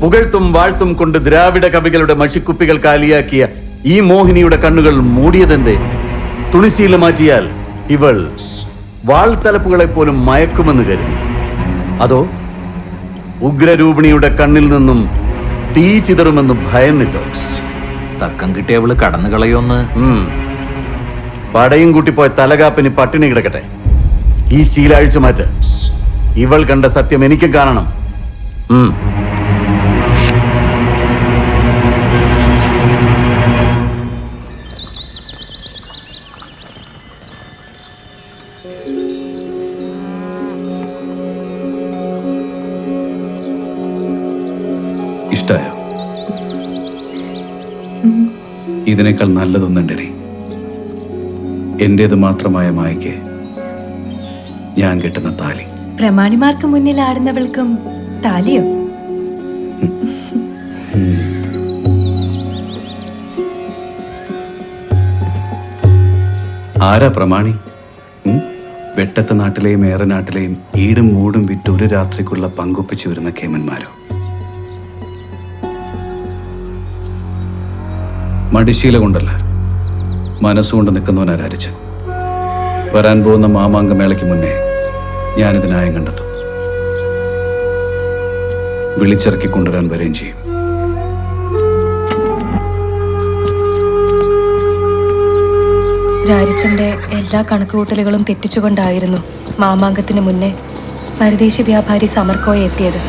പുകഴ്ത്തും വാഴ്ത്തും കൊണ്ട് ദ്രാവിഡ കവികളുടെ മഷിക്കുപ്പികൾ കാലിയാക്കിയ ഈ മോഹിനിയുടെ കണ്ണുകൾ മൂടിയതെന്തേ? തുണിശീല മാറ്റിയാൽ ഇവൾ വാൾത്തലപ്പുകളെ പോലും മയക്കുമെന്ന് കരുതി. അതോ ഉഗ്രരൂപിണിയുടെ കണ്ണിൽ നിന്നും തീ ചിതറുമെന്ന് ഭയന്നിട്ടോ? തക്കം കിട്ടിയ അവള് കടന്നു കളയോന്ന്. പടയും കൂട്ടിപ്പോയ തലകാപ്പിന് പട്ടിണി കിടക്കട്ടെ. ഈ ശീലാഴ്ച മാറ്റ്. ഇവൾ കണ്ട സത്യം എനിക്കും കാണണം. ഇഷ്ടായോ? ഇതിനേക്കാൾ നല്ലതൊന്നുണ്ടേ. എന്റേത് മാത്രമായ മായയ്ക്ക് ഞാൻ കെട്ടുന്ന താലി. പ്രമാണിമാർക്ക് മുന്നിൽ ആടുന്നവൾക്കും താലിയോ? ആരാ പ്രമാണി? വെട്ടത്തെ നാട്ടിലെയും ഏറനാട്ടിലെയും ഈടും മൂടും വിറ്റ് ഒരു രാത്രിക്കുള്ള പങ്കുപ്പിച്ചു വരുന്ന കേമന്മാരോ? മടിശീല കൊണ്ടല്ല, മനസ്സുകൊണ്ട് നിൽക്കുന്നവനാരാരിച്ച്. വരാൻ പോകുന്ന മാമാങ്കമേളയ്ക്ക് മുന്നേ ഞാനിത് ന്യായം കണ്ടെത്തും. വിളിച്ചിറക്കി കൊണ്ടുവരാൻ വരികയും ചെയ്യും. രാരിച്ചന്റെ എല്ലാ കണക്കുകൂട്ടലുകളും തെറ്റിച്ചുകൊണ്ടായിരുന്നു മാമാങ്കത്തിന് മുന്നേ പരദേശി വ്യാപാരി സമർക്കോയെ എത്തിയത്.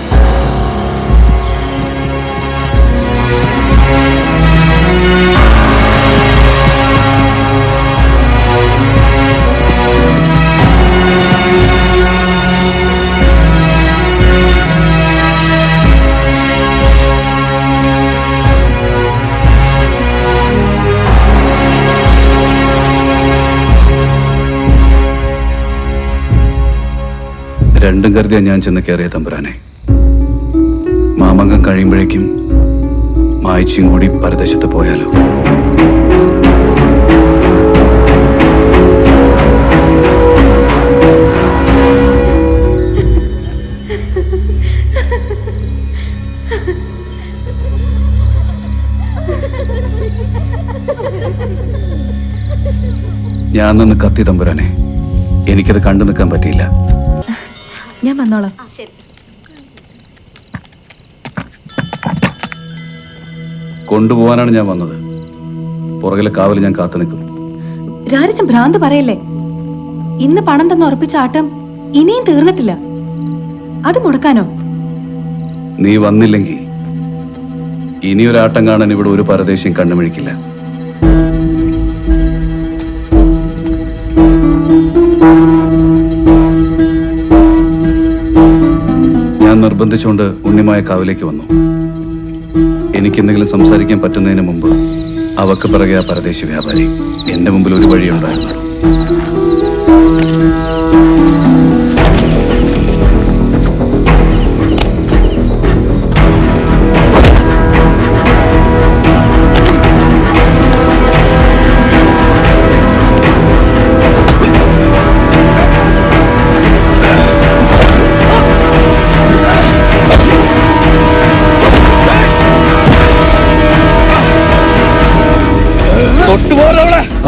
രണ്ടും കരുതിയാ ഞാൻ ചെന്ന് കയറിയ തമ്പുരാനെ. മാമംഗം കഴിയുമ്പോഴേക്കും മായച്ചും കൂടി പരദേശത്ത് പോയാലോ? ഞാൻ നിന്ന് കത്തി തമ്പുരാനെ. എനിക്കത് കണ്ടു നിൽക്കാൻ പറ്റിയില്ല. ഞാൻ വന്നോളാം. കൊണ്ടുപോകാനാണ് ഞാൻ വന്നത്. പുറകിലെ കാവൽ ഞാൻ കാത്തു നിൽക്കും. രാരിച്ചൻ ഭ്രാന്ത് പറയല്ലേ. ഇന്ന് പണം തന്ന് ഉറപ്പിച്ച ആട്ടം ഇനിയും തീർന്നിട്ടില്ല. അത് മുടക്കാനോ? നീ വന്നില്ലെങ്കിൽ ഇനിയൊരാട്ടം കാണാൻ ഇവിടെ ഒരു പരദേശിയും കണ്ണുമിഴിക്കില്ല. ഞാൻ നിർബന്ധിച്ചുകൊണ്ട് ഉണ്ണിമായ കാവിലേക്ക് വന്നു. എനിക്കെന്തെങ്കിലും സംസാരിക്കാൻ പറ്റുന്നതിന് മുമ്പ് അവക്ക് പിറകെ ആ പരദേശി വ്യാപാരി. എന്റെ മുമ്പിൽ ഒരു വഴിയുണ്ടായിരുന്നു.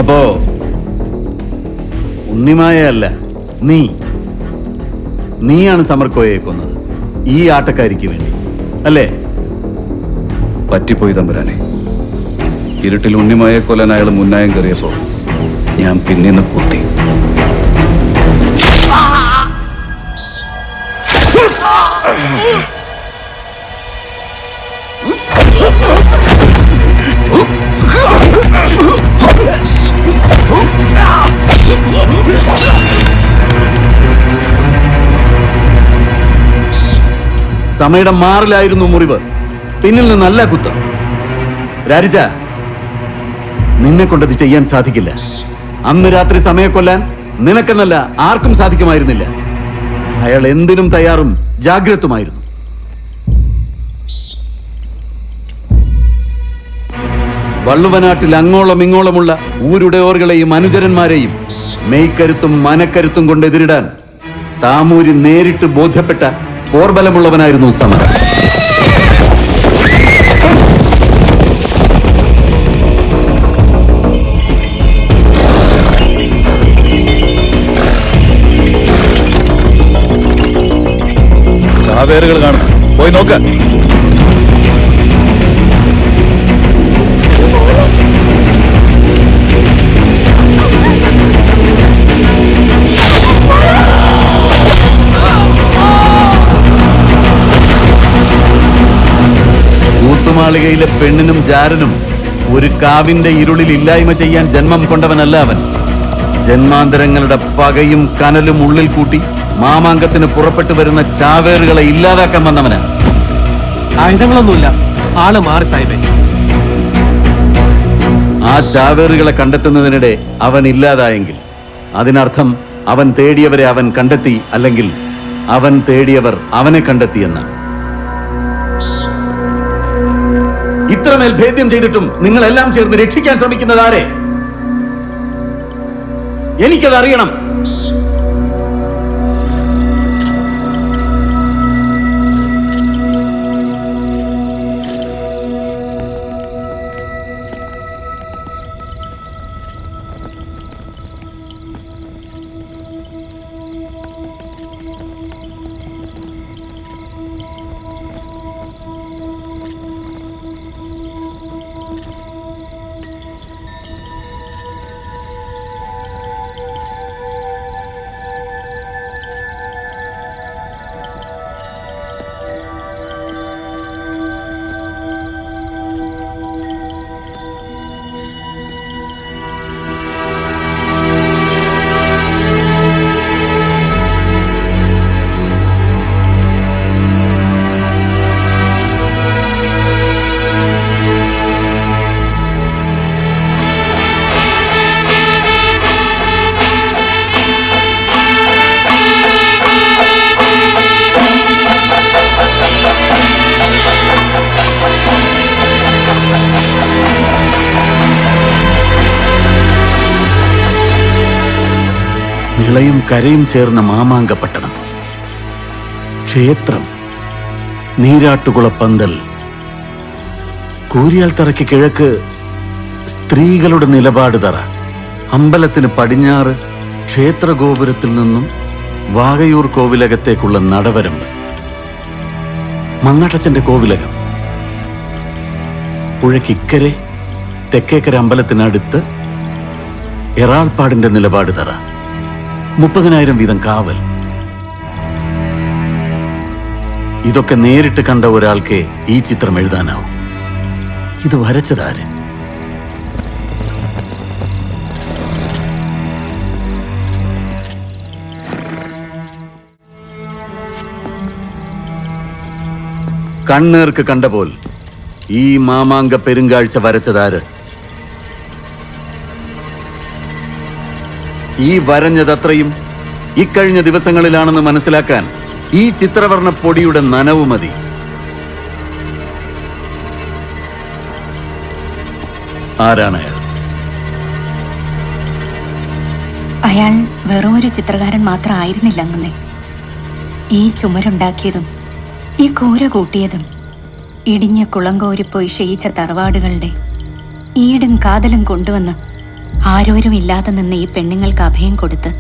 അപ്പോ ഉണ്ണിമായല്ല, നീയാണ് സമർക്കോയെ കൊന്നത് ഈ ആട്ടക്കാരിക്ക് വേണ്ടി, അല്ലേ? പറ്റിപ്പോയി തമ്പുരാനെ. ഇരുട്ടിൽ ഉണ്ണിമായ കൊല്ലാൻ അയാൾ മുന്നായം കയറിയപ്പോ ഞാൻ പിന്നീന്ന് കുത്തി. സമയുടെ മാറിലായിരുന്നു മുറിവ്, പിന്നിൽ നിന്നല്ല കുത്ത്. രാരിച്ച, നിന്നെ കൊണ്ടത് ചെയ്യാൻ സാധിക്കില്ല. അന്ന് രാത്രി സമയെ കൊല്ലാൻ നിനക്കെന്നല്ല ആർക്കും സാധിക്കുമായിരുന്നില്ല. അയാൾ എന്തിനും തയ്യാറും ജാഗ്രതുമായിരുന്നു. വള്ളുവനാട്ടിൽ അങ്ങോളം ഇങ്ങോളമുള്ള ഊരുടയോറുകളെയും അനുചരന്മാരെയും മെയ്ക്കരുത്തും മനക്കരുത്തും കൊണ്ട് എതിരിടാൻ താമൂരി നേരിട്ട് ബോധ്യപ്പെട്ട പോർബലമുള്ളവനായിരുന്നു സമരം. ചാവേറുകൾ കാണും, പോയി നോക്ക. കൂത്തുമാളികയിലെ പെണ്ണിനും ജാരനും ഒരു കാവിന്റെ ഇരുളിൽ ഇല്ലായ്മ ചെയ്യാൻ ജന്മം കൊണ്ടവനല്ല അവൻ. ജന്മാന്തരങ്ങളുടെ പകയും കനലും ഉള്ളിൽ കൂട്ടി മാമാങ്കത്തിന് പുറപ്പെട്ടു വരുന്ന ചാവേറുകളെ ഇല്ലാതാക്കാൻ വന്നവനാ. ആയുധങ്ങളൊന്നുമില്ല, ആള് മാറി സാഹിബേ. ആ ചാവേറുകളെ കണ്ടെത്തുന്നതിനിടെ അവൻ ഇല്ലാതായെങ്കിൽ അതിനർത്ഥം അവൻ തേടിയവരെ അവൻ കണ്ടെത്തി, അല്ലെങ്കിൽ അവൻ തേടിയവർ അവനെ കണ്ടെത്തിയെന്നാണ്. ഇത്രമേൽ ഭേദ്യം ചെയ്തിട്ടും നിങ്ങളെല്ലാം ചേർന്ന് രക്ഷിക്കാൻ ശ്രമിക്കുന്നത് ആരെ? എനിക്കത് അറിയണം. നിളയും കരയും ചേർന്ന മാമാങ്ക പട്ടണം, ക്ഷേത്രം, നീരാട്ടുകുള പന്തൽ, കൂരിയാൽ തറയ്ക്ക് കിഴക്ക് സ്ത്രീകളുടെ നിലപാട് തറ, അമ്പലത്തിന് പടിഞ്ഞാറ് ക്ഷേത്രഗോപുരത്തിൽ നിന്നും വാകയൂർ കോവിലകത്തേക്കുള്ള നടവരമ്പ്, മങ്ങാട്ടച്ചന്റെ കോവിലകം, പുഴയ്ക്കിക്കരെ തെക്കേക്കര അമ്പലത്തിനടുത്ത് എറാൾപ്പാടിന്റെ നിലപാട് തറ, 30,000 വീതം കാവൽ. ഇതൊക്കെ നേരിട്ട് കണ്ട ഒരാൾക്ക് ഈ ചിത്രം എഴുതാനാവും. ഇത് വരച്ചതാര്? കണ്ണേർക്ക് കണ്ടപോൽ ഈ മാമാങ്ക പെരുങ്കാഴ്ച വരച്ചതാര്? ഈ വരഞ്ഞതത്രയും ഇക്കഴിഞ്ഞ ദിവസങ്ങളിലാണെന്ന് മനസ്സിലാക്കാൻ ഈ ചിത്രവർണ്ണ പൊടിയുടെ നനവ് മതി. ആരാണ് അയാൾ? അയാൾ വെറുമൊരു ചിത്രകാരൻ മാത്രം ആയിരുന്നില്ല അങ്ങനെ. ഈ ചുമരുണ്ടാക്കിയതും ഈ കൂര കൂട്ടിയതും ഇടിഞ്ഞ കുളങ്കോരിപ്പോയി ക്ഷയിച്ച തറവാടുകളുടെ ഈടും കാതലും കൊണ്ടുവന്ന് ആരോരും ഇല്ലാതെ നിന്ന് ഈ പെണ്ണുങ്ങൾക്ക് അഭയം കൊടുത്ത്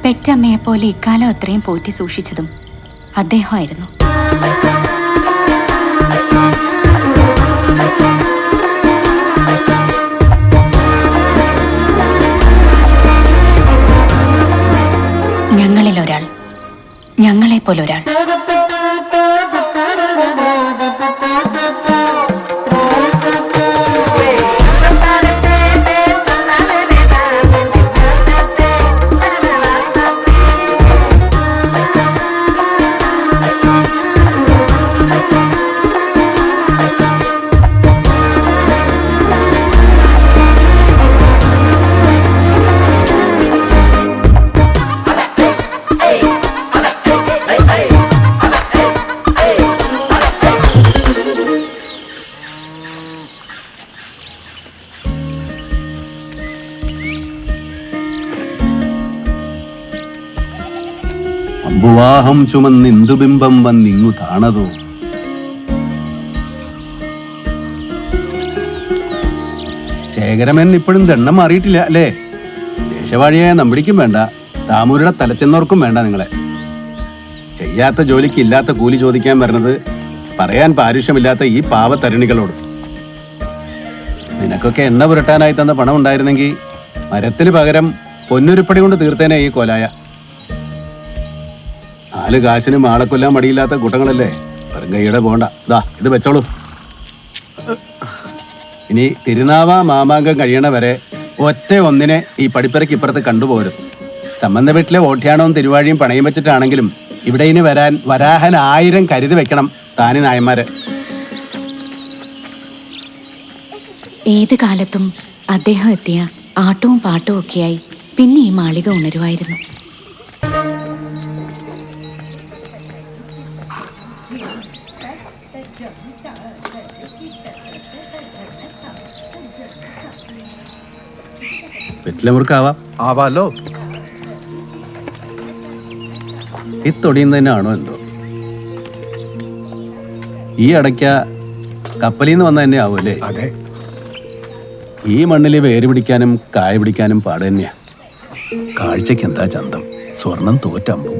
പെറ്റമ്മയെപ്പോലെ ഇക്കാലം അത്രയും പോറ്റി സൂക്ഷിച്ചതും അദ്ദേഹമായിരുന്നു. ഞങ്ങളിലൊരാൾ, ഞങ്ങളെപ്പോലൊരാൾ. പ്രവാഹം ചുമന്നിന്ദുബിംബം വന്നിങ്ങു താണതോ. ശേഖരമൻ ഇപ്പോഴും ദണ്ണം മാറിയിട്ടില്ല അല്ലേ? ദേശവാഴിയായ നമ്പിടിക്കും വേണ്ട, താമൂരുടെ തലച്ചെന്നോർക്കും വേണ്ട നിങ്ങളെ. ചെയ്യാത്ത ജോലിക്ക് ഇല്ലാത്ത കൂലി ചോദിക്കാൻ വരുന്നത് പറയാൻ പാരുഷ്യമില്ലാത്ത ഈ പാവത്തരുണികളോട്. നിനക്കൊക്കെ എണ്ണ പുരട്ടാനായി തന്ന പണം ഉണ്ടായിരുന്നെങ്കിൽ മരത്തിന് പകരം പൊന്നുരുപ്പടി കൊണ്ട് തീർത്തേനെ ഈ കോലായ. 4 കാശിനും ആളെ കൊല്ലാൻ മടിയില്ലാത്ത കൂട്ടങ്ങളല്ലേ. വെറും കൈയുടെ പോണ്ട. ദാ ഇത് വെച്ചോളൂ. ഇനി തിരുനാവ മാമാങ്കം കഴിയണ വരെ ഒറ്റ ഒന്നിനെ ഈ പടിപ്പരയ്ക്ക് ഇപ്പുറത്ത് കണ്ടുപോരും. സംബന്ധ വീട്ടിലെ ഓട്ടിയാണവും തിരുവാഴിയും പണയം വെച്ചിട്ടാണെങ്കിലും ഇവിടെ ഇനി വരാൻ വരാഹൻ 1000 കരുതി വെക്കണം താനി നായന്മാര്. ഏത് കാലത്തും അദ്ദേഹം എത്തിയ ആട്ടവും പാട്ടും ഒക്കെയായി പിന്നെ ഈ മാളിക ഉണരുമായിരുന്നു. വെറ്റിലമുറുക്കാവാം. ആവാലോ. ഈ തൊടിയും തന്നെയാണോ എന്തോ? ഈ അടയ്ക്ക കപ്പലിൽ നിന്ന് വന്ന തന്നെ ആവുമല്ലേ? അതെ. ഈ മണ്ണിൽ വേര് പിടിക്കാനും കായ പിടിക്കാനും പാട് തന്നെയാ. കാഴ്ചക്ക് എന്താ ചന്തം, സ്വർണം തോറ്റമ്പും.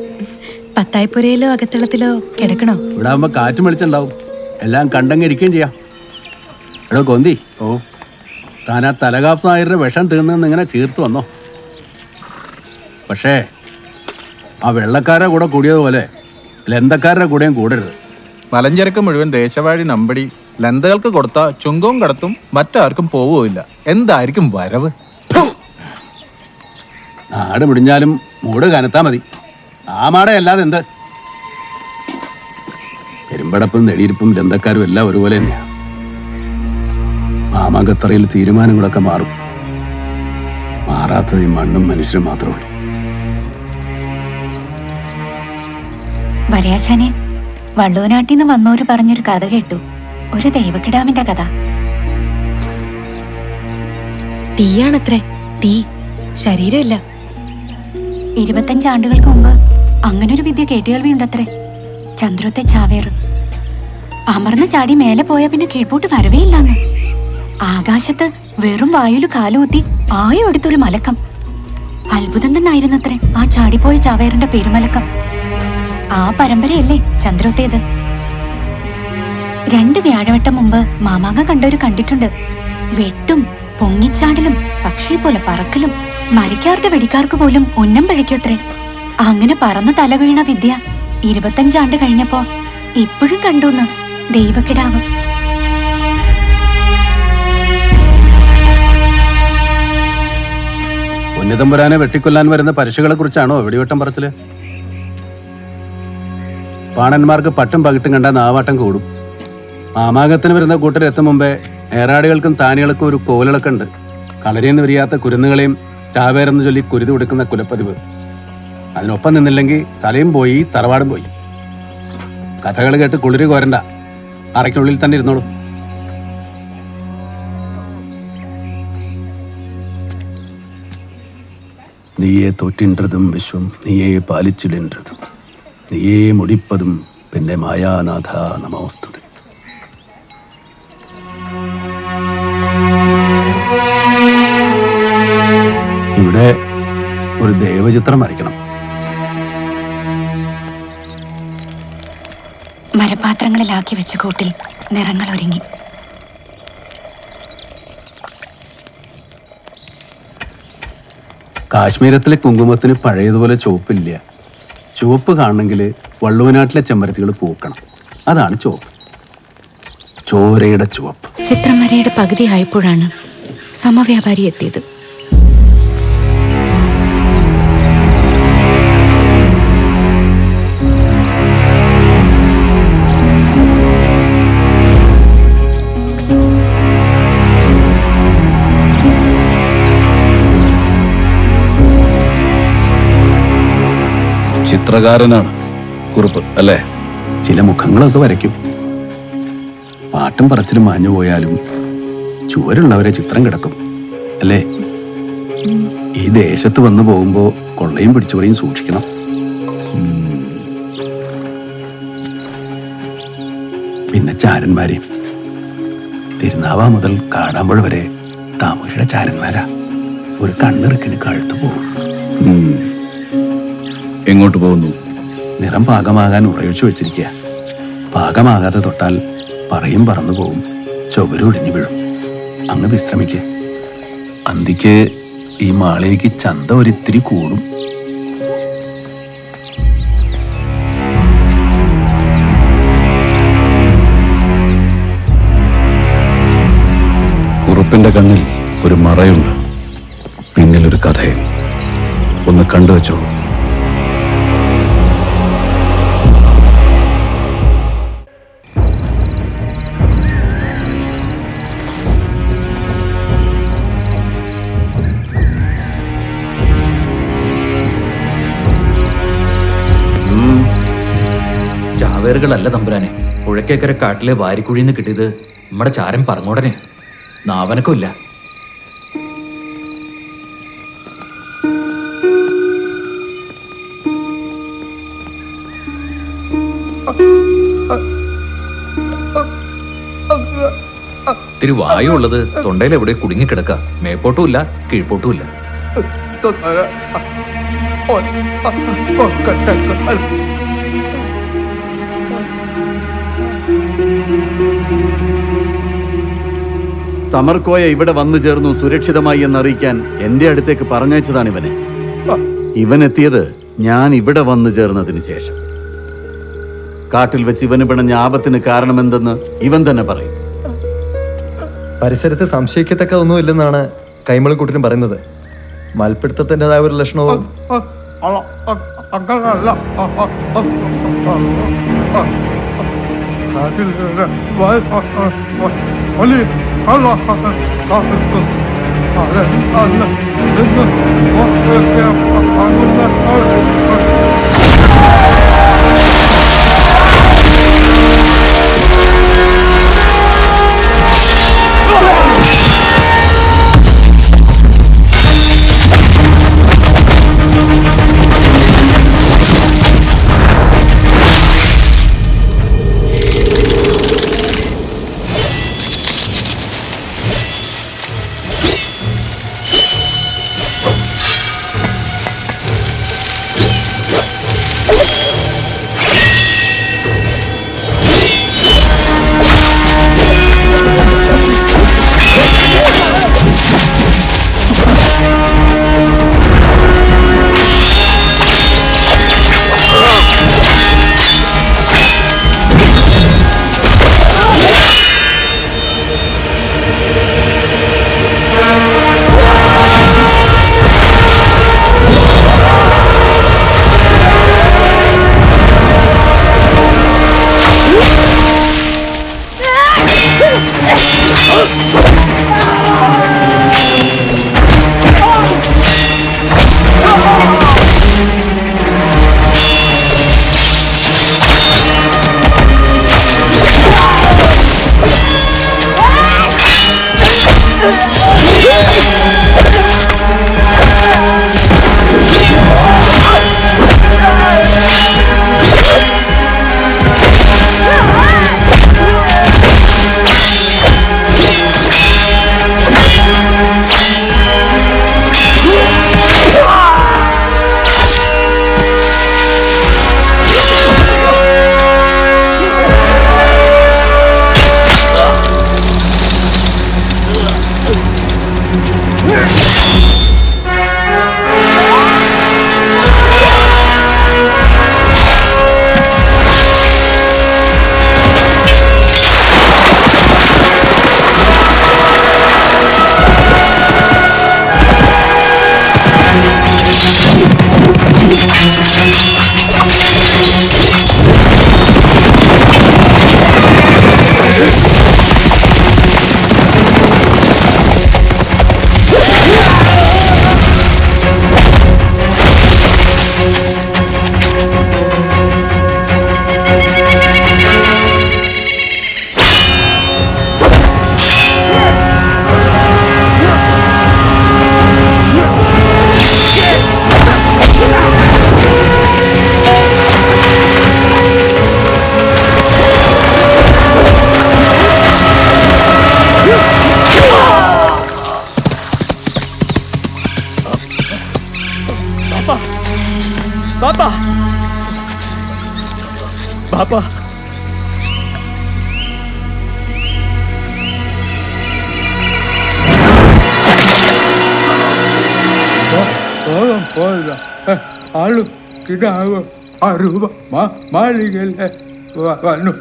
പത്തായപ്പുരയിലോ അകത്തളത്തിലോ കിടക്കണോ? ഇവിടെ ആകുമ്പോ കാറ്റും വെളിച്ചുണ്ടാവും, എല്ലാം കണ്ടങ്ങിരിക്കുകയും ചെയ്യാം. എടോ കൊന്തി, താൻ ആ തലകാപ്പ് നായരുടെ വിഷം തീർന്നെന്ന് ഇങ്ങനെ ചീർത്ത് വന്നോ. പക്ഷേ ആ വെള്ളക്കാരുടെ കൂടെ കൂടിയതുപോലെ ലന്തക്കാരുടെ കൂടെയും കൂടരുത്. മലഞ്ചരക്ക് മുഴുവൻ ദേശവാഴി നമ്പടി ലന്തകൾക്ക് കൊടുത്ത ചുങ്കവും കടത്തും മറ്റാർക്കും പോവുകയില്ല. എന്തായിരിക്കും വരവ്? നാട് മുടിഞ്ഞാലും മൂട് കനത്താ മതി. ആ മാടെ അല്ലാതെ എന്ത്? പെരുമ്പടപ്പും നെടിയിരിപ്പും ലന്തക്കാരും എല്ലാം ഒരുപോലെ തന്നെയാ. മാമാങ്കത്തറയിൽ തീരുമാനങ്ങളൊക്കെ മാറും. മാറാത്തത് ഈ മണ്ണും മനുഷ്യരും മാത്രമേ ഉള്ളൂ. വരയാശാനെ, വള്ളുവനാട്ടിൽ നിന്ന് വന്നോര് പറഞ്ഞൊരു കഥ കേട്ടു. ഒരു ദൈവക്കിടാവിന്റെ കഥ. തീയാണത്രേ, തീ, ശരീരമില്ല. 25 ആണ്ടുകൾക്ക് മുമ്പ് അങ്ങനൊരു വിദ്യ കേട്ടുകേൾവിയുണ്ടത്രേ. ചന്ദ്രത്തെ ചാവേറ് അമർന്ന് ചാടി മേലെ പോയ പിന്നെ കീഴ്പോട്ട് വരവേയില്ലെന്ന്. ആകാശത്ത് വെറും വായുല് കാലുകുത്തി ആയോ എടുത്തൊരു മലക്കം. അത്ഭുതം തന്നെയായിരുന്നത്രേ ആ ചാടിപ്പോയ ചാവേറിന്റെ പെരുമലക്കം. ആ പരമ്പരയല്ലേ ചന്ദ്രത്തേത്. 2 വ്യാഴവട്ടം മുമ്പ് മാമാങ്കം കണ്ടവര് കണ്ടിട്ടുണ്ട്. വെട്ടും പൊങ്ങിച്ചാടലും പക്ഷിയെ പോലെ പറക്കലും മരിക്കാരുടെ വെടിക്കാർക്ക് പോലും ഉന്നം പഴിക്കത്രേ. അങ്ങനെ പറന്ന് തല വീണ വിദ്യ 25 ആണ്ട് കഴിഞ്ഞപ്പോ ഇപ്പോഴും കണ്ടുന്ന് ദൈവക്കിടാവ്. ഉന്നതമ്പുരാനെ വെട്ടിക്കൊല്ലാൻ വരുന്ന പരശുകളെ കുറിച്ചാണോ വെടിവെട്ടം പറച്ചില്? പാണന്മാർക്ക് പട്ടും പകിട്ടും കണ്ട നാവാട്ടം കൂടും. മാമാകത്തിന് വരുന്ന കൂട്ടരെത്തും മുമ്പേ ഏറാടികൾക്കും താനികൾക്കും ഒരു കോലിളക്കുണ്ട്. കളരിയെന്ന് വിരിയാത്ത കുരുന്നുകളെയും ചാവേരെന്ന് ചൊല്ലി കുരുതി കൊടുക്കുന്ന കുലപ്പതിവ്. അതിനൊപ്പം നിന്നില്ലെങ്കിൽ തലയും പോയി തറവാടും പോയി. കഥകൾ കേട്ട് കുളിരി കോരണ്ട, അറയ്ക്കുള്ളിൽ തന്നെ ഇരുന്നോളൂ. നീയെ തോറ്റിன்றതും വിശ്വം നീയെ പാലിച്ചിടേണ്ടതും നീയെ മുടിപ്പതും പിന്നെ മായാനാഥ നമോസ്തുതി. ഇവിടെ ഒരു ദേവചിത്രം വരയ്ക്കണം. മരപാത്രങ്ങളിലാക്കി വെച്ച കൂട്ടിൽ നിറങ്ങൾ ഒരുങ്ങി. കാശ്മീരത്തിലെ കുങ്കുമത്തിന് പഴയതുപോലെ ചുവപ്പില്ല. ചുവപ്പ് കാണണമെങ്കിൽ വള്ളുവനാട്ടിലെ ചെമ്പരത്തികൾ പൂക്കണം. അതാണ് ചുവപ്പ്, ചോരയുടെ ചുവപ്പ്. ചിത്രം വരയുടെ പകുതി ആയപ്പോഴാണ് സമവ്യാപാരി എത്തിയത്. ചിത്രകാരനാണ് കുറുപ്പ് അല്ലേ? ചില മുഖങ്ങളൊക്കെ വരയ്ക്കും. പാട്ടും പറച്ചിലും മാഞ്ഞു പോയാലും ചുവരുള്ളവരെ ചിത്രം കിടക്കും അല്ലേ? ഈ ദേശത്ത് വന്നു പോകുമ്പോൾ കൊള്ളയും പിടിച്ചുപറിയും സൂക്ഷിക്കണം. പിന്നെ ചാരന്മാരെയും. തിരുനാവാ മുതൽ കാടാമ്പുഴ വരെ താമരയുടെ ചാരന്മാരാ. ഒരു കണ്ണിറുക്കിന് കഴുത്തു പോകും. എങ്ങോട്ട് പോകുന്നു? നിറം പാകമാകാൻ ഉറയൊഴിച്ചു വെച്ചിരിക്കുക. പാകമാകാതെ തൊട്ടാൽ പറയും പറന്നു പോകും, ചുവരൊടിഞ്ഞു വീഴും. അങ്ങ് വിശ്രമിക്കുക. അന്തിക്ക് ഈ മാളികയ്ക്ക് ചന്ത ഒരിത്തിരി കൂടും. കുറുപ്പിന്റെ കണ്ണിൽ ഒരു മറയുണ്ട്, പിന്നിലൊരു കഥയും. ഒന്ന് കണ്ടുവച്ചോളൂ. ചാവേറുകളല്ല തമ്പുരാനെ. പുഴക്കേക്കര കാട്ടിലെ വാരിക്കുഴിന്ന് കിട്ടിയത് നമ്മുടെ ചാരൻ പറഞ്ഞോടനെ. നാവനക്കമില്ല. ഇത്തിരി വായുള്ളത് തൊണ്ടയിൽ എവിടെ കുടുങ്ങിക്കിടക്ക. മേപ്പോട്ടുമില്ല കീഴ്പോട്ടുമില്ല. സമർക്കോയ ഇവിടെ വന്നു ചേർന്നു സുരക്ഷിതമായി എന്നറിയിക്കാൻ എന്റെ അടുത്തേക്ക് പറഞ്ഞയച്ചതാണ് ഇവനെ. ഇവൻ എത്തിയത് ഞാൻ ഇവിടെ വന്നു ചേർന്നതിന് ശേഷം. കാട്ടിൽ വെച്ച് ഇവന് പിണഞ്ഞ ആപത്തിന് കാരണമെന്തെന്ന് ഇവൻ തന്നെ പറയും. പരിസരത്ത് സംശയിക്കത്തക്ക ഒന്നുമില്ലെന്നാണ് കൈമളിക്കുട്ടനും പറയുന്നത്. മൽപ്പിടുത്തത്തിൻ്റെതായ ഒരു ലക്ഷണവും പാപ്പാ ആളു കിടാവ് അറുപ മാളികയിലെ വന്നു.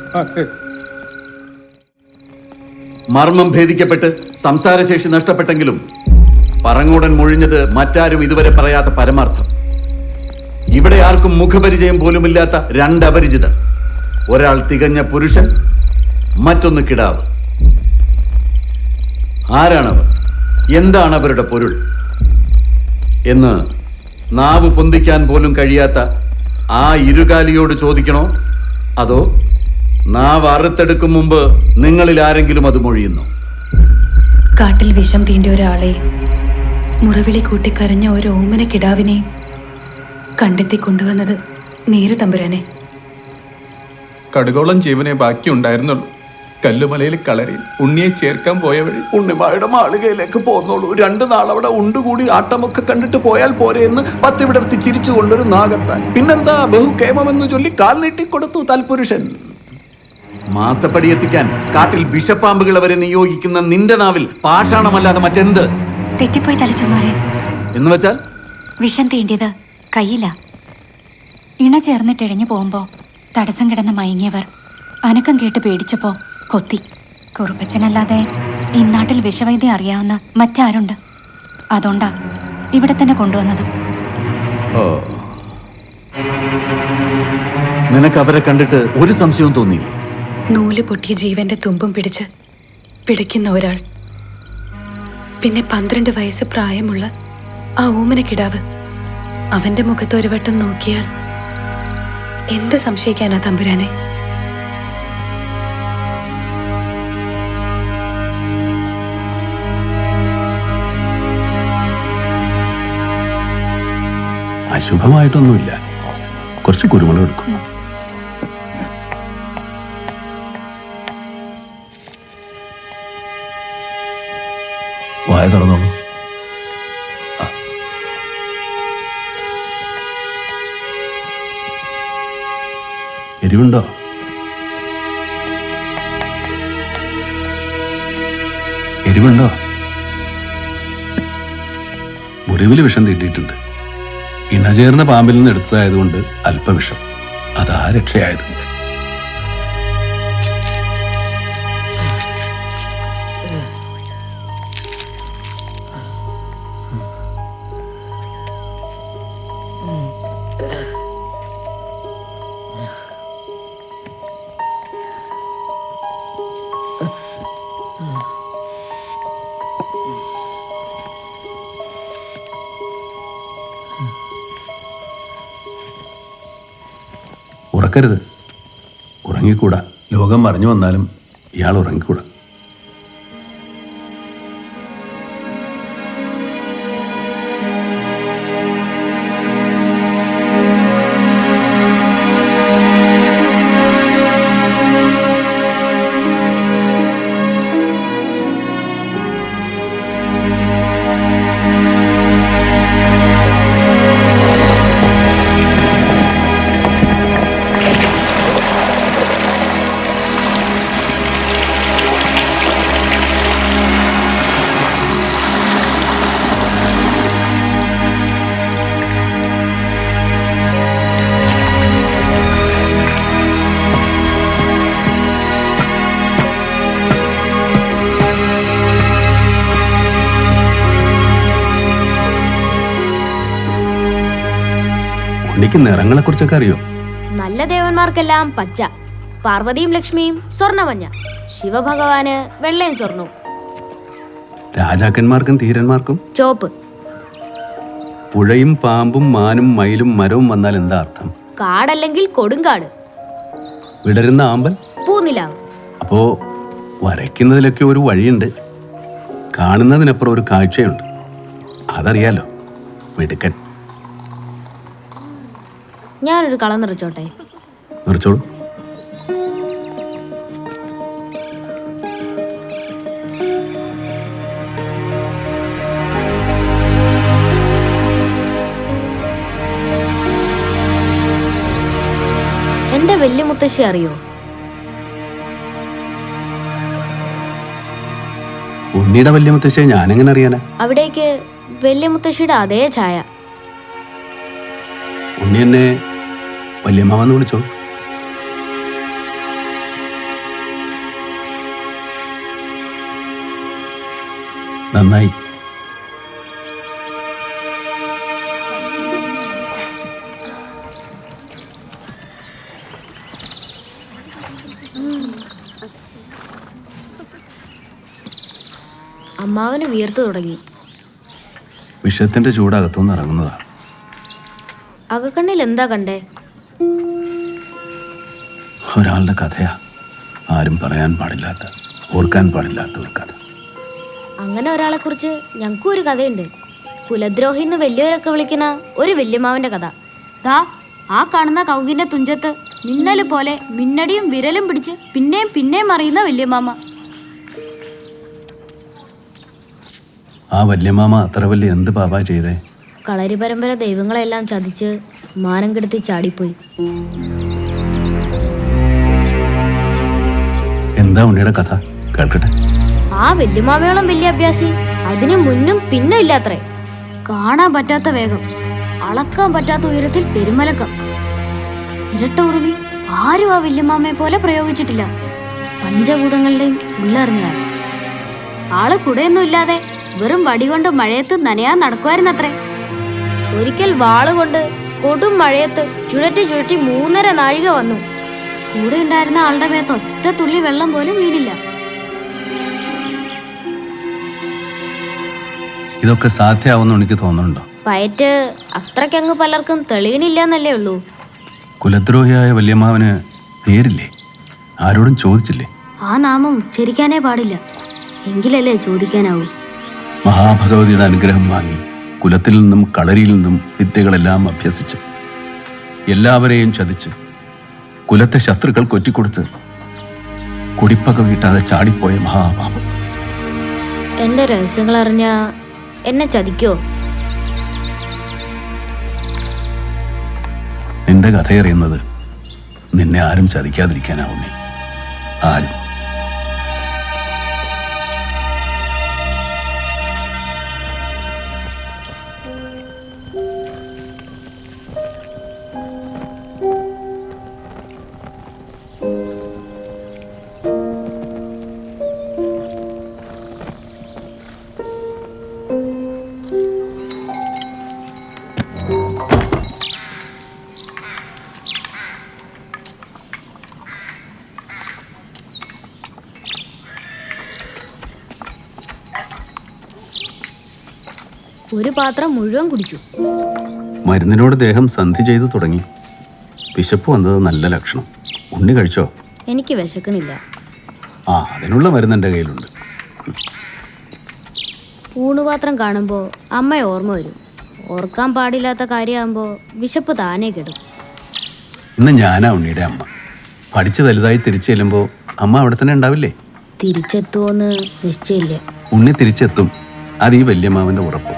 മർമ്മം ഭേദിക്കപ്പെട്ട് സംസാരശേഷി നഷ്ടപ്പെട്ടെങ്കിലും പറങ്ങോടൻ മൊഴിഞ്ഞത് മറ്റാരും ഇതുവരെ പറയാത്ത പരമാർത്ഥം. ഇവിടെ ആർക്കും മുഖപരിചയം പോലുമില്ലാത്ത രണ്ട് അപരിചിതർ. ഒരാൾ തികഞ്ഞ പുരുഷൻ, മറ്റൊന്ന് കിടാവ്. ആരാണവർ? എന്താണ് അവരുടെ പൊരുൾ എന്ന് നാവ് പൊന്തിക്കാൻ പോലും കഴിയാത്ത ആ ഇരുകാലിയോട് ചോദിക്കണോ, അതോ നാവ് അറുത്തെടുക്കും മുമ്പ് നിങ്ങളിൽ ആരെങ്കിലും അത് മൊഴിയുന്നു? കാട്ടിൽ വിഷം തീണ്ടിയ ഒരാളെ, മുറവിളി കൂട്ടി കരഞ്ഞ ഒരു ഓമന കിടാവിനെ കണ്ടെത്തി കൊണ്ടുവന്നത് നേര് തമ്പുരാനെ. കടുകോളം ജീവനെ ബാക്കി ഉണ്ടായിരുന്നുള്ളൂ. കല്ലുമലയിൽ കളരിയിൽ ഉണ്ണിയെ ചേർക്കാൻ പോയ വഴി ഉണ്ണിമായുടെ മാളികയിലേക്ക് പോന്നോളൂ, 2 നാൾ അവിടെ ഉണ്ടുകൂടി ആട്ടമൊക്കെ കണ്ടിട്ട് പോയാൽ പോരെ എന്ന് പത്തിവിടർത്തി ചിരിച്ചുകൊണ്ടൊരു നാഗത്താൻ. പിന്നെന്താ ബഹുക്ഷേമമെന്ന് ചൊല്ലി കാൽ നീട്ടിക്കൊടുത്തു തൽപുരുഷൻ. മാസപ്പടി എത്തിക്കാൻ കാട്ടിൽ വിഷപ്പാമ്പുകളെ വരെ നിയോഗിക്കുന്ന നിന്റെ നാവിൽ പാഷാണമല്ലാതെ മറ്റെന്ത്? തെറ്റിപ്പോയി തലച്ചമാരെ. എന്ന് വെച്ചാൽ വിഷം തീണ്ടിയത് കയ്യില. ഇണ ചേർന്നിട്ടിഴഞ്ഞു പോകുമ്പോ തടസ്സം കിടന്ന് മയങ്ങിയവർ അനക്കം കേട്ട് പേടിച്ചപ്പോ കൊത്തി. കുറുപ്പച്ചനല്ലാതെ ഇന്നാട്ടിൽ വിഷവൈദ്യം അറിയാവുന്ന മറ്റാരുണ്ട്? അതുകൊണ്ടാ ഇവിടെ തന്നെ കൊണ്ടുവന്നത്. ഓ, നിനക്ക് അവരെ കണ്ടിട്ട് ഒരു സംശയവും തോന്നിയില്ല? നൂല് പൊട്ടിയ ജീവന്റെ തുമ്പും പിടിച്ച് പിടിക്കുന്ന ഒരാൾ, പിന്നെ 12 വയസ്സ് പ്രായമുള്ള ആ ഓമന കിടാവ്. അവന്റെ മുഖത്ത് ഒരു വട്ടം നോക്കിയാൽ എന്ത് സംശയിക്കാനാ തമ്പുരാനെ? അശുഭമായിട്ടൊന്നുമില്ല. കുറച്ച് കുരുമുളക് എടുക്കും. വായ തുറന്നോളൂ. എരിവുണ്ടോ? എരിവുണ്ടോ? മുറിവിൽ വിഷം തീട്ടിയിട്ടുണ്ട്. ഇണചേർന്ന പാമ്പിൽ നിന്ന് എടുത്തതായതുകൊണ്ട് അല്പവിഷം. അതാ രക്ഷയായത്. ഉറക്കരുത്. ഉറങ്ങിക്കൂടാ. ലോകം മറിഞ്ഞു വന്നാലും ഇയാൾ ഉറങ്ങിക്കൂടാ. ഉണ്ണിക്ക് നിറങ്ങളെ കുറിച്ചൊക്കെ അറിയോ? നല്ല ദേവന്മാർക്കെല്ലാം പച്ച, പാർവതിയും ലക്ഷ്മിയും സ്വർണ്ണമഞ്ഞ, ശിവഭഗവാന് വെള്ളയും സ്വർണവും, രാജാക്കന്മാർക്കും ധീരന്മാർക്കും ചോപ്പ്. പുഴയും പാമ്പും മാനും മയിലും മരവും വന്നാൽ എന്താ അർത്ഥം? കാടല്ലെങ്കിൽ കൊടുങ്കാട്, വിടരുന്ന ആമ്പൽ പൂനിലാവ്. അപ്പോ വരയ്ക്കുന്നതിലൊക്കെ ഒരു വഴിയുണ്ട്. കാണുന്നതിനപ്പുറം ഒരു കാഴ്ചയുണ്ട്. അതറിയാലോ. മിടുക്കൻ. ഞാനൊരു കളം നിറച്ചോട്ടെ? നിറച്ചോളൂ. എന്റെ എന്റെ വല്യ മുത്തശ്ശി അറിയോ? ഉണ്ണിയുടെ വല്യ മുത്തശ്ശിയെ ഞാനെങ്ങനെ അറിയാനാ? അവിടേക്ക് വല്യ മുത്തശ്ശിയുടെ അതേ ഛായ. ഉണ്ണി എന്നെ വല്യമ്മാവെന്ന് വിളിച്ചോ. നന്നായി. അമ്മാവന് വീർത്തു തുടങ്ങി. വിഷത്തിന്റെ ചൂടകത്തുനിന്ന് ഇറങ്ങുന്നതാ. അകക്കണ്ണിൽ എന്താ കണ്ടേ? ഒരാളുടെ കഥയാ. ആരും പറയാൻ പാടില്ലാത്ത, ഓർക്കാൻ പാടില്ലാത്ത ഒരു കഥ. അങ്ങനെ ഒരാളെ കുറിച്ച് ഞങ്ങൾക്കും ഒരു കഥയുണ്ട്. കുലദ്രോഹി എന്ന് വലിയവരൊക്കെ വിളിക്കുന്ന ഒരു വല്യമ്മാവന്റെ കഥ. ദാ ആ കാണുന്ന കൗകിന്റെ തുഞ്ചത്ത് മിന്നല് പോലെ മിന്നടിയും വിരലും പിടിച്ച് പിന്നെയും പിന്നെയും അറിയുന്ന വല്യമ്മാമ. ആ വല്യമ്മാമ അത്ര വലിയ എന്ത് പാപാ ചെയ്തേ? കളരി പരമ്പര ദൈവങ്ങളെല്ലാം ചതിച്ച് മാനം കെടുത്തി ചാടിപ്പോയി. എന്താ ഉണ്ണിയുടെ കഥ? കേൾക്കട്ടെ. ആ വല്യമാമയോളം വലിയ അഭ്യാസി അതിന് മുന്നും പിന്നും ഇല്ലാത്രേ. കാണാൻ പറ്റാത്ത വേഗം, അളക്കാൻ പറ്റാത്ത ഉയരത്തിൽ പെരുമലക്കം, ഇരട്ട ഉറുമി ആരും ആ വല്യമാമയെ പോലെ പ്രയോഗിച്ചിട്ടില്ല. പഞ്ചഭൂതങ്ങളുടെയും ഉള്ളറിഞ്ഞാൽ ആള് കുടയൊന്നും ഇല്ലാതെ വെറും വടികൊണ്ട് മഴയത്ത് നനയാൻ നടക്കുമായിരുന്നത്രേ. ഒരിക്കൽ വാളുകൊണ്ട് കൊടും മഴയത്ത് ചുഴറ്റി ചുഴറ്റി 3.5 നാഴിക വന്നു. കൂടെ ഉണ്ടായിരുന്ന ആളുടെ മേത്ത് ഒറ്റ തുള്ളി വെള്ളം പോലും വീണില്ല. ഇതൊക്കെ സാധ്യമാവുമെന്ന് എനിക്ക് തോന്നുന്നുണ്ടോ? പയറ്റ് അത്രയ്ക്കങ്ങ് പലർക്കും തെളിയണില്ല എന്നല്ലേ ഉള്ളൂ. കുലദ്രോഹിയായ വല്യമ്മാവന് പേരില്ലേ? ആരോടും ചോദിച്ചില്ലേ? ആ നാമം ഉച്ചരിക്കാനേ പാടില്ല, എങ്കിലല്ലേ ചോദിക്കാനാവൂ. മഹാഭഗവതിയുടെ അനുഗ്രഹം വാങ്ങി കുലത്തിൽ നിന്നും കളരിയിൽ നിന്നും വിദ്യകളെല്ലാം അഭ്യസിച്ച് എല്ലാവരെയും ചതിച്ച് കുലത്തെ ശത്രുക്കൾ കൊറ്റിക്കൊടുത്ത് കുടിപ്പക വീട്ടാതെ ചാടിപ്പോയ മഹാപാപം. എന്റെ രഹസ്യങ്ങൾ അറിഞ്ഞ എന്നെ ചതിക്കോ? നിന്റെ കഥയറിയുന്നത് നിന്നെ ആരും ചതിക്കാതിരിക്കാനാവുന്നേ. ആരും. ഒരു പാത്രം മുഴുവൻ കുടിച്ചു. മരുന്നിനോട് ദേഹം സന്ധി ചെയ്തു തുടങ്ങി. വിശപ്പ് വന്നത് നല്ല ലക്ഷണം. ഉണ്ണി കഴിച്ചോ? എനിക്ക് വിശക്കണില്ല. അതിനുള്ള മരുന്ന് എൻ്റെ കയ്യിലുണ്ട്. ഊണുപാത്രം കാണുമ്പോൾ അമ്മയെ ഓർമ്മ വരും. ഓർക്കാൻ പാടില്ലാത്ത കാര്യമാകുമ്പോൾ വിശപ്പ് താനേ കെടും. ഇന്ന് ഞാനാ ഉണ്ണിയുടെ അമ്മ. പഠിച്ച് വലുതായി തിരിച്ചു ചെല്ലുമ്പോൾ അമ്മ അവിടെ തന്നെ ഉണ്ടാവില്ലേ? തിരിച്ചെത്തുമോന്ന് നിശ്ചയില്ല. ഉണ്ണി തിരിച്ചെത്തും, അത് ഈ വല്യമ്മാവൻ്റെ ഉറപ്പ്.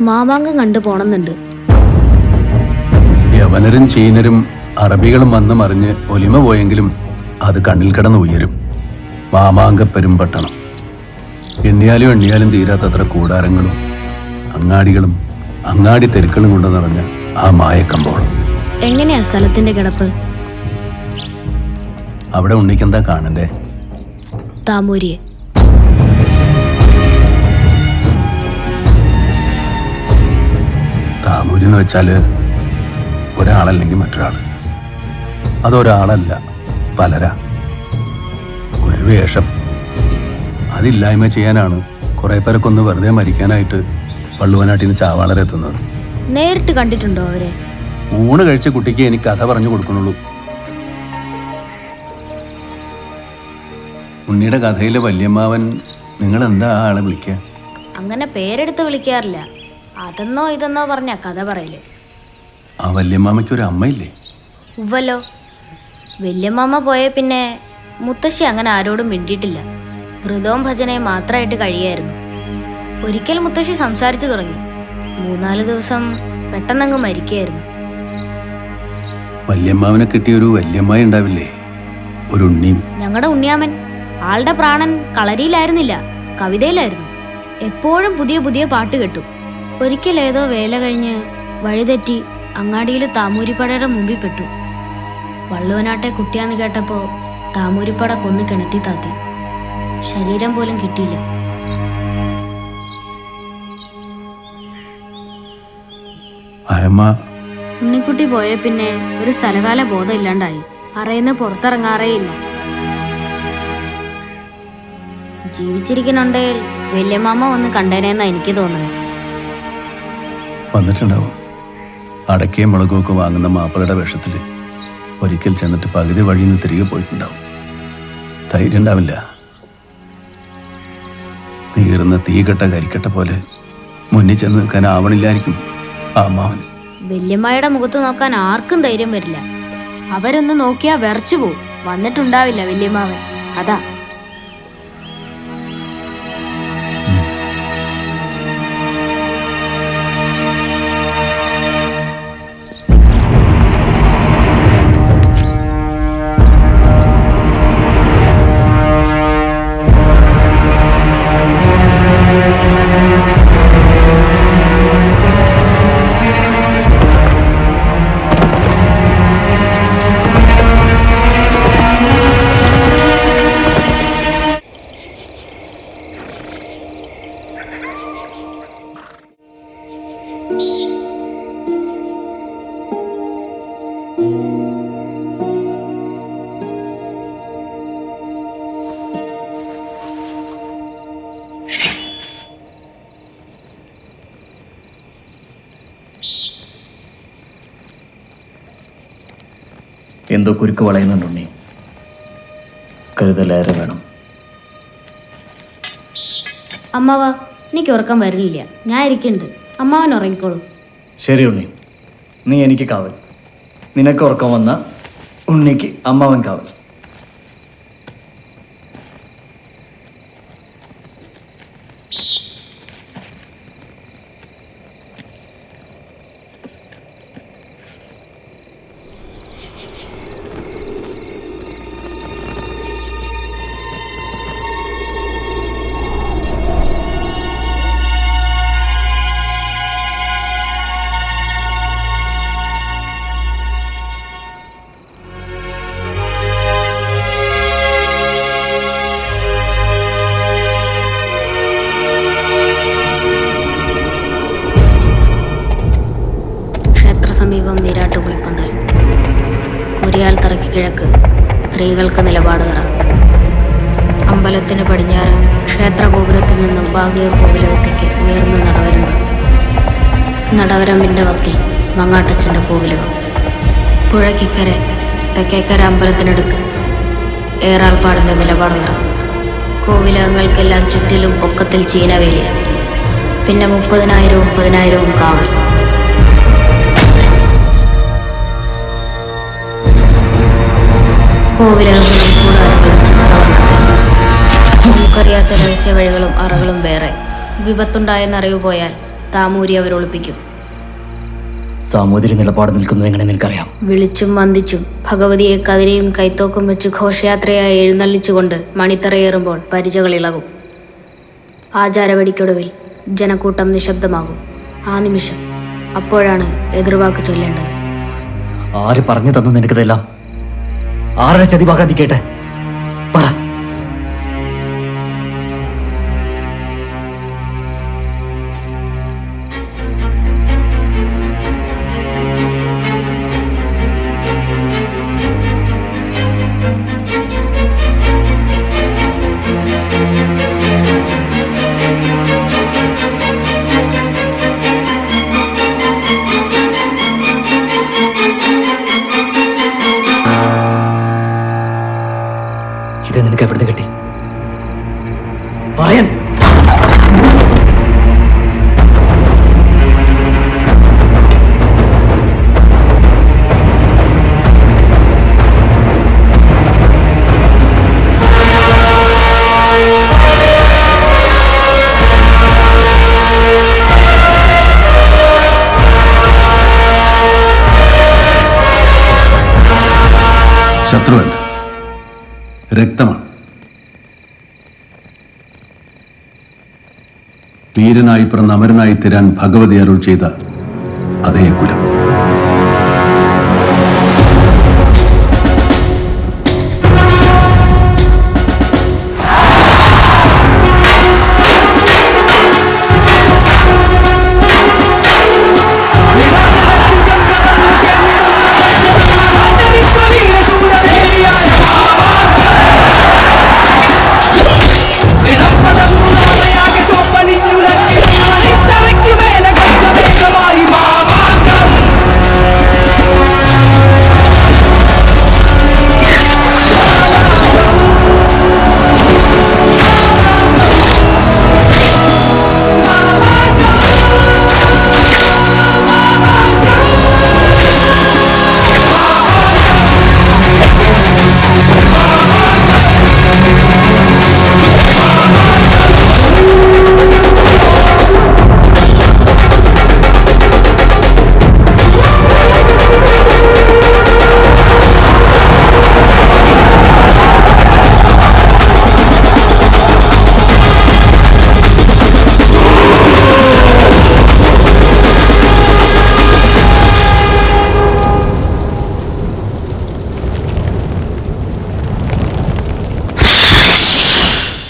മാമാങ്കം കണ്ടു പോണമെന്നുണ്ട്. യവനരും ചീനരും അറബികളും വന്ന് മറിഞ്ഞ് ഒലിമ പോയെങ്കിലും അത് കണ്ണിൽ കിടന്ന് ഉയരും. മാമാങ്കപ്പെരുമ്പട്ടണം. എണ്ണിയാലും തീരാത്തത്ര കൂടാരങ്ങളും അങ്ങാടികളും അങ്ങാടി തെരുക്കളും കൊണ്ട് നിറഞ്ഞ ആ മായക്കമ്പോളം. എങ്ങനെയാ സ്ഥലത്തിന്റെ കിടപ്പ്? അവിടെ ഉണ്ണിക്കെന്താ കാണണ്ടേ? താമൂരിയെ. താമൂരി എന്ന് വെച്ചാല് ഒരാളല്ലെങ്കിൽ മറ്റൊരാൾ. അതൊരാളല്ല, പലരാ. ഒരു വേഷം. അതില്ലായ്മ ചെയ്യാനാണ് കുറെ പേരൊക്കെ ഒന്ന് വെറുതെ മരിക്കാനായിട്ട് വള്ളുവനാട്ടിൽ നിന്ന് ചാവാളരെത്തുന്നത്. നേരിട്ട് കണ്ടിട്ടുണ്ടോ അവരെ? ഊണ് കഴിച്ച കുട്ടിക്ക് എനിക്ക് കഥ പറഞ്ഞു കൊടുക്കണുള്ളൂ. ഉണ്ണിയുടെ കഥയിലെ വല്യമ്മാവൻ നിങ്ങൾ എന്താ ആളെ വിളിക്കുക? അങ്ങനെ പേരെടുത്ത് വിളിക്കാറില്ല. അതെന്നോ ഇതെന്നോ പറഞ്ഞ കഥ പറയല്. ആ വല്യമ്മാമയ്ക്ക് ഒരു അമ്മയില്ലേ? ഉവ്വല്ലോ. വല്യമ്മാമ പോയ പിന്നെ മുത്തശ്ശി അങ്ങനെ ആരോടും മിണ്ടിയിട്ടില്ല. വ്രതവും ഭജനയും മാത്രമായിട്ട് കഴിയായിരുന്നു. ഒരിക്കൽ മുത്തശ്ശി സംസാരിച്ചു തുടങ്ങി. 3-4 ദിവസം പെട്ടെന്നങ്ങ് മരിക്കുകയായിരുന്നു. വല്യമ്മാവനെ കിട്ടിയൊരു വല്യമ്മായി ഉണ്ടാവില്ലേ, ഒരു ഉണ്ണിയും. ഞങ്ങളുടെ ഉണ്ണിയാമൻ ആളുടെ പ്രാണൻ കളരിയിലായിരുന്നില്ല, കവിതയിലായിരുന്നു. എപ്പോഴും പുതിയ പുതിയ പാട്ട് കെട്ടും. ഒരിക്കൽ ഏതോ വേല കഴിഞ്ഞ് വഴിതെറ്റി അങ്ങാടിയിൽ താമൂരിപ്പടയുടെ മുമ്പിൽ പെട്ടു. വള്ളുവനാട്ടെ കുട്ടിയാന്ന് കേട്ടപ്പോ താമൂരിപ്പട കൊന്ന് കിണറ്റി താത്തി. ശരീരം പോലും കിട്ടിയില്ല. ഉണ്ണിക്കുട്ടി പോയ പിന്നെ ഒരു സ്ഥലകാല ബോധം ഇല്ലാണ്ടായി. അറയിന്ന് പുറത്തിറങ്ങാറേയില്ല. ജീവിച്ചിരിക്കണുണ്ടെങ്കിൽ വല്യമാമ വന്ന് കണ്ടേനെന്നാ എനിക്ക് തോന്നണേ. വന്നിട്ടുണ്ടാവും. അടക്കയും മുളകും ഒക്കെ വാങ്ങുന്ന മാപ്പിളയുടെ വേഷത്തില് ഒരിക്കൽ ചെന്നിട്ട് പകുതി വഴിയിൽ നിന്ന് തിരികെ പോയിട്ടുണ്ടാവും. ധൈര്യം ഉണ്ടാവില്ല. നീറുന്ന തീകെട്ട കരിക്കട്ട പോലെ മുന്നിൽ ചെന്ന് നിൽക്കാൻ ആവണില്ലായിരിക്കും ആ അമ്മാവന്. വല്യമ്മയുടെ മുഖത്ത് നോക്കാൻ ആർക്കും ധൈര്യം വരില്ല. അവരൊന്ന് നോക്കിയാ വിറച്ചു പോവും. വന്നിട്ടുണ്ടാവില്ല വല്യമ്മാവൻ, അതാ. എന്തോ കുരുക്ക് വളയുന്നുണ്ടുണ്ണി. കരുതലേറെ വേണം. അമ്മാവ, എനിക്ക് ഉറക്കം വരില്ല. ഞാൻ ഇരിക്കുന്നുണ്ട്. അമ്മാവൻ ഉറങ്ങിക്കോളൂ. ശരി ഉണ്ണി, നീ എനിക്ക് കാവൽ. നിനക്ക് ഉറക്കം വന്ന ഉണ്ണിക്ക് അമ്മാവൻ കാവൽ. സമീപം നീരാട്ടുകുളിപ്പന്തൽ. കുരിയാൽ തറയ്ക്ക് കിഴക്ക് സ്ത്രീകൾക്ക് നിലപാട് തറ. അമ്പലത്തിന് പടിഞ്ഞാറ് ക്ഷേത്രഗോപുരത്തിൽ നിന്നും ബാഗീർ കോവിലകത്തേക്ക് ഉയർന്ന നടവരമ്പ്. നടവരമ്പിൻ്റെ വക്കിൽ മങ്ങാട്ടച്ചൻ്റെ കോവിലകം. പുഴയ്ക്കര തെക്കേക്കര അമ്പലത്തിനടുത്ത് ഏറാൾപ്പാടിൻ്റെ നിലപാട് തറ. കോവിലകങ്ങൾക്കെല്ലാം ചുറ്റിലും പൊക്കത്തിൽ ചീനവേലി. പിന്നെ 30,000 കാവൽ. കോവിലകങ്ങളും കൂടാരങ്ങളും ചിത്രവർണ്ണത്തിൽ. നമുക്കറിയാത്ത രഹസ്യ വഴികളും അറകളും വേറെ. വിപത്തുണ്ടായെന്നറിവ് പോയാൽ താമൂരി അവരൊളിപ്പിക്കും. സാമൂതിരി നിലപാട് നിൽക്കുന്നത് എങ്ങനെ നിനക്കറിയാം? വിളിച്ചും വന്ദിച്ചും ഭഗവതിയെ കതിരയും കൈത്തോക്കും വെച്ച് ഘോഷയാത്രയായി എഴുന്നള്ളിച്ചുകൊണ്ട് മണിത്തറയേറുമ്പോൾ പരിചകൾ ഇളകും. ആചാരവെടിക്കൊടുവിൽ ജനക്കൂട്ടം നിശബ്ദമാകും. ആ നിമിഷം അപ്പോഴാണ് എതിർവാക്ക് ചൊല്ലേണ്ടത്. ആര് പറഞ്ഞു തന്നു നിനക്കതെല്ലാം? ആരുടെ ചതിവാകാൻ നിൽക്കട്ടെ? പറ. നിനക്ക് എവിടുന്ന് കിട്ടി? പറയാൻ. ശത്രുവല്ല, രക്തമാണ്. വീരനായി പിറന്ന അമരനായി തീരാൻ ഭഗവതി അരുൾ ചെയ്ത അതേ കുലം.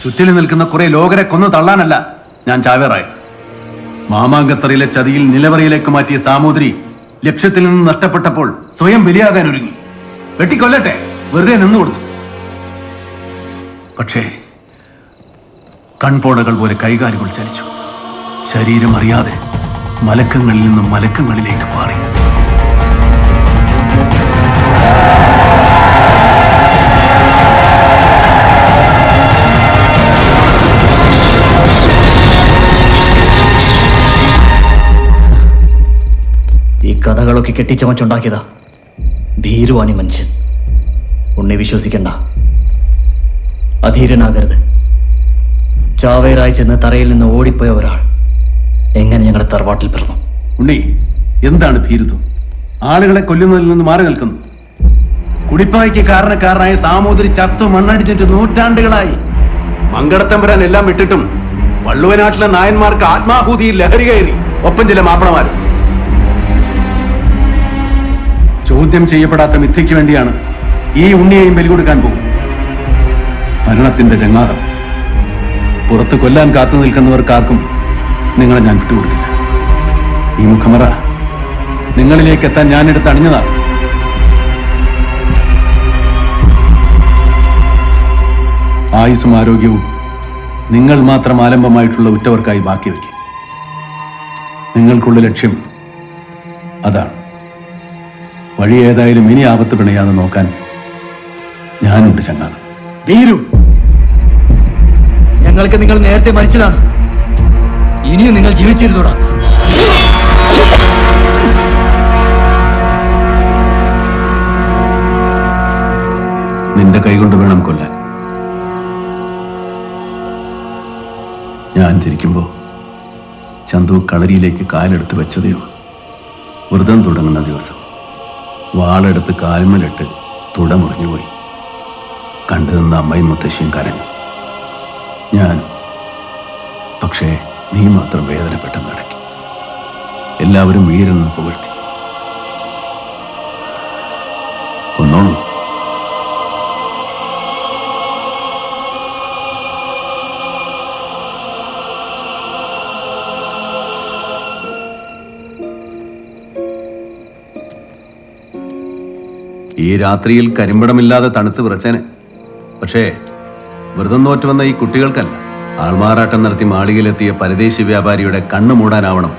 ചുറ്റിൽ നിൽക്കുന്ന കുറെ ലോകരെ കൊന്നു തള്ളാനല്ല ഞാൻ ചാവേറായത്. മാമാങ്കത്തറയിലെ ചതിയിൽ നിലവറയിലേക്ക് മാറ്റിയ സാമൂതിരി ലക്ഷ്യത്തിൽ നിന്ന് നഷ്ടപ്പെട്ടപ്പോൾ സ്വയം ബലിയാകാൻ ഒരുങ്ങി. വെട്ടിക്കൊല്ലട്ടെ, വെറുതെ നിന്നു കൊടുത്തു. പക്ഷേ കൺപോളകൾ പോലെ കൈകാലുകൾ ചലിച്ചു. ശരീരം അറിയാതെ മലക്കങ്ങളിൽ നിന്നും മലക്കങ്ങളിലേക്ക് മാറി. ഈ കഥകളൊക്കെ കെട്ടിച്ചമച്ചുണ്ടാക്കിയതാ ഭീരുവാണി മനുഷ്യൻ. ഉണ്ണി വിശ്വസിക്കണ്ട, അധീരനാകരുത്. ചാവേറായി ചെന്ന് തറയിൽ നിന്ന് ഓടിപ്പോയ ഒരാൾ എങ്ങനെ ഞങ്ങളുടെ തറവാട്ടിൽ പിറന്നു? ഉണ്ണി, എന്താണ് ഭീരുത്വം? ആളുകളെ കൊല്ലുന്നതിൽ നിന്ന് മാറി നിൽക്കുന്നു. കുടിപ്പായ്ക്ക് കാരണക്കാരനായ സാമൂതിരി ചത്തു മണ്ണടിച്ചിട്ട് നൂറ്റാണ്ടുകളായി. മങ്കടത്തമ്പുരാൻ എല്ലാം വിട്ടിട്ടും വള്ളുവനാട്ടിലെ നായന്മാർക്ക് ആത്മാഹൂതിയിൽ ലഹരി കയറി. ഒപ്പം ചില മാപ്പിളമാരും. ചോദ്യം ചെയ്യപ്പെടാത്ത മിഥ്യയ്ക്ക് വേണ്ടിയാണ് ഈ ഉണ്ണിയെയും ബലി കൊടുക്കാൻ പോകുന്നത്. മരണത്തിന്റെ ചങ്ങാതം പുറത്ത് കൊല്ലാൻ കാത്തു നിൽക്കുന്നവർക്കാർക്കും നിങ്ങളെ ഞാൻ വിട്ടുകൊടുക്കില്ല. ഈ മുഖമറ നിങ്ങളിലേക്ക് എത്താൻ ഞാനെടുത്ത് അണിഞ്ഞതാണ്. ആയുസ്സും ആരോഗ്യവും നിങ്ങൾ മാത്രം ആലംബമായിട്ടുള്ള ഉറ്റവർക്കായി ബാക്കി വയ്ക്കും. നിങ്ങൾക്കുള്ള ലക്ഷ്യം അതാണ്. വഴി ഏതായാലും ഇനി ആപത്ത് പിണയാതെ നോക്കാൻ ഞാനുണ്ട് ചങ്ങാതം. ഭീരു, ഞങ്ങൾക്ക് നിങ്ങൾ നേരത്തെ മരിച്ചതാണ്. ഇനിയും നിങ്ങൾ ജീവിച്ചിരുന്നൂടാ. നിന്റെ കൈകൊണ്ട് വേണം കൊല്ലാൻ. ഞാൻ തിരിക്കുമ്പോ ചന്തു കളരിയിലേക്ക് കാലെടുത്ത് വെച്ചതേയോ. വ്രതം തുടങ്ങുന്ന ദിവസം വാളെടുത്ത് കാൽമലിട്ട് തുടമുറിഞ്ഞുപോയി. കണ്ടു നിന്ന അമ്മയും മുത്തശ്ശിയും കരഞ്ഞു, ഞാനും. പക്ഷേ നീ മാത്രം വേദനപ്പെട്ടെന്ന് അടക്കി. എല്ലാവരും വീരനെന്ന് പുകഴ്ത്തി. ഒന്നോളൂ. ഈ രാത്രിയിൽ കരിമ്പടമില്ലാതെ തണുത്ത് വിറച്ചേനെ. പക്ഷേ വ്രതം നോറ്റുവന്ന ഈ കുട്ടികൾക്കല്ല. ആൾമാറാട്ടം നടത്തി മാളികയിലെത്തിയ പരദേശി വ്യാപാരിയുടെ കണ്ണു മൂടാനാവണം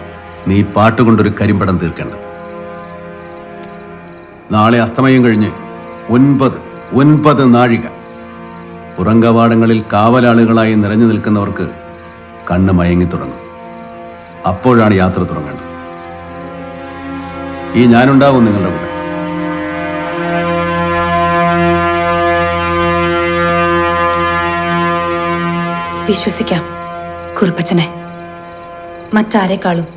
നീ പാട്ടുകൊണ്ടൊരു കരിമ്പടം തീർക്കേണ്ടത്. നാളെ അസ്തമയം കഴിഞ്ഞ് 9 നാഴിക ഉറങ്കവാടങ്ങളിൽ കാവലാളുകളായി നിറഞ്ഞു നിൽക്കുന്നവർക്ക് കണ്ണ് മയങ്ങി തുടങ്ങും. അപ്പോഴാണ് യാത്ര തുടങ്ങേണ്ടത്. ഈ ഞാനുണ്ടാവും നിങ്ങളുടെ കൂടെ. വിശ്വസിക്കാം കുറുപ്പച്ചനെ. മറ്റാരെക്കാളും